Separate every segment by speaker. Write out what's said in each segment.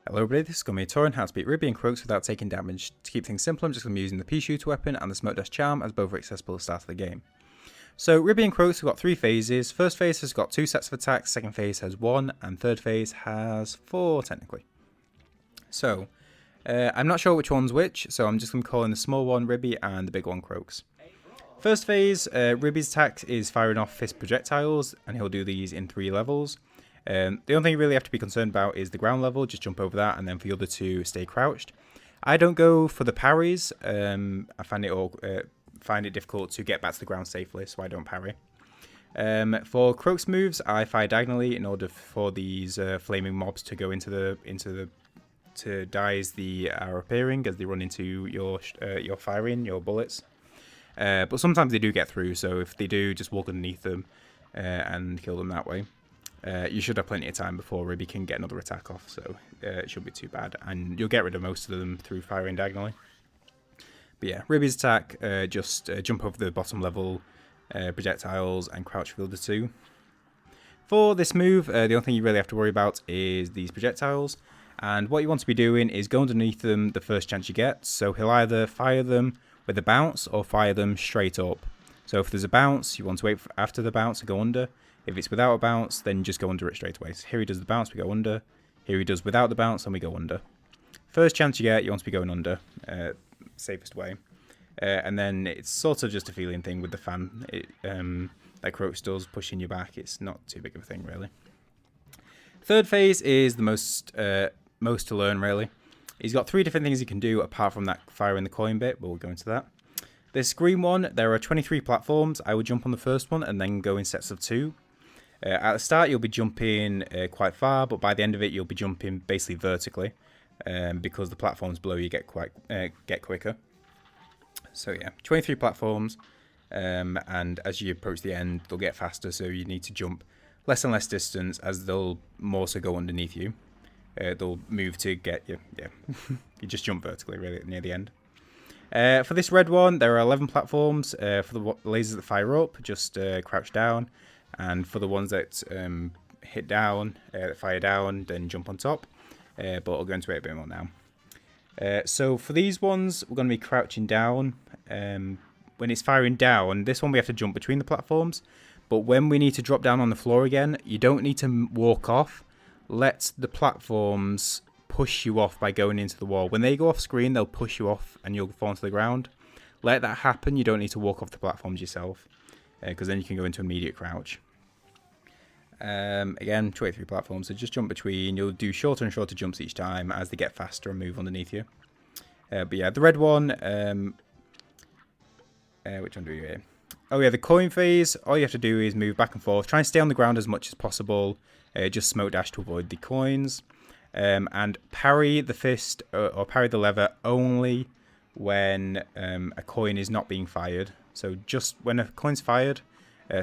Speaker 1: Hello everybody, this is going to be a tutorial on how to beat Ribby and Croaks without taking damage. To keep things simple, I'm just going to be using the Peashooter weapon and the smoke dash charm, as both are accessible at the start of the game. So Ribby and Croaks have got 3 phases. First phase has got 2 sets of attacks, second phase has 1, and third phase has 4 technically. So, I'm not sure which one's which, so I'm just going to call in the small one Ribby and the big one Croaks. First phase, Ribby's attack is firing off fist projectiles, and he'll do these in 3 levels. The only thing you really have to be concerned about is the ground level, just jump over that, and then for the other 2, stay crouched. I don't go for the parries. I find it difficult to get back to the ground safely, so I don't parry. For Croaks moves, I fire diagonally in order for these flaming mobs to go to die as they are appearing, as they run into your firing, your bullets. But sometimes they do get through, so if they do, just walk underneath them and kill them that way. You should have plenty of time before Ribby can get another attack off, so it shouldn't be too bad. And you'll get rid of most of them through firing diagonally. But yeah, Ribby's attack, just jump over the bottom level projectiles and crouch for the other 2. For this move, the only thing you really have to worry about is these projectiles. And what you want to be doing is go underneath them the first chance you get. So he'll either fire them with a bounce or fire them straight up. So if there's a bounce, you want to wait after the bounce and go under. If it's without a bounce, then just go under it straight away. So here he does the bounce, we go under. Here he does without the bounce, and we go under. First chance you get, you want to be going under. Safest way. And then it's sort of just a feeling thing with the fan that Croaks does, pushing you back. It's not too big of a thing, really. Third phase is the most to learn, really. He's got 3 different things he can do, apart from that firing the coin bit, but we'll go into that. This green one, there are 23 platforms. I would jump on the first one and then go in sets of 2. At the start, you'll be jumping quite far, but by the end of it, you'll be jumping basically vertically, because the platforms below you get quicker. So yeah, 23 platforms, and as you approach the end, they'll get faster, so you need to jump less and less distance, as they'll more so go underneath you. They'll move to get you. Yeah, you just jump vertically really near the end. For this red one, there are 11 platforms. For the lasers that fire up, just crouch down. And for the ones that hit down, fire down, then jump on top. But I'll go into it a bit more now. So for these ones, we're going to be crouching down. When it's firing down, this one we have to jump between the platforms. But when we need to drop down on the floor again, you don't need to walk off. Let the platforms push you off by going into the wall. When they go off screen, they'll push you off and you'll fall onto the ground. Let that happen. You don't need to walk off the platforms yourself, because then you can go into immediate crouch. Again, 23 platforms, so just jump between. You'll do shorter and shorter jumps each time as they get faster and move underneath you. But yeah, the red one, which one do we here? Oh yeah, the coin phase, all you have to do is move back and forth. Try and stay on the ground as much as possible. Just smoke dash to avoid the coins. And parry the fist or parry the lever only when a coin is not being fired. So just when a coin's fired,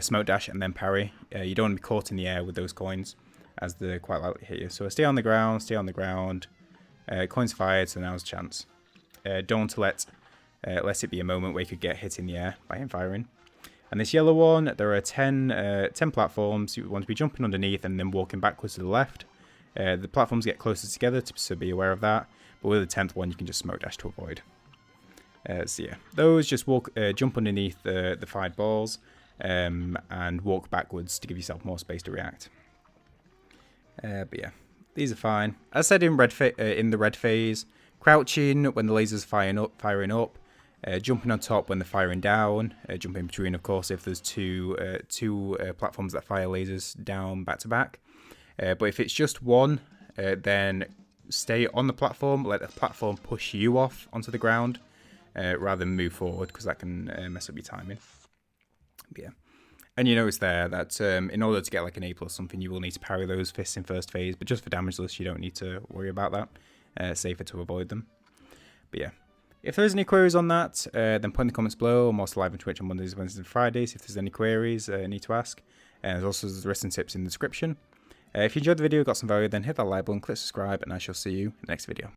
Speaker 1: smoke dash and then parry. You don't want to be caught in the air with those coins, as they're quite likely to hit you. So stay on the ground, stay on the ground. Coin's fired, so now's a chance. Don't let it be a moment where you could get hit in the air by him firing. And this yellow one, there are 10 platforms. You want to be jumping underneath and then walking backwards to the left. The platforms get closer together, so be aware of that. But with the 10th one, you can just smoke dash to avoid. So yeah, those just jump underneath the fired balls and walk backwards to give yourself more space to react. But yeah, these are fine. As I said in the red phase, crouching when the laser's firing up. Jumping on top when they're firing down, jumping between, of course, if there's two platforms that fire lasers down back to back. But if it's just one, then stay on the platform, let the platform push you off onto the ground, rather than move forward, because that can mess up your timing. But yeah. And you notice there that in order to get like an A plus something, you will need to parry those fists in first phase, but just for damage list, you don't need to worry about that. Safer to avoid them. But yeah. If there's any queries on that, then put in the comments below. I'm also live on Twitch on Mondays, Wednesdays, and Fridays if there's any queries you need to ask. There's also written tips in the description. If you enjoyed the video, got some value, then hit that like button, click subscribe, and I shall see you in the next video.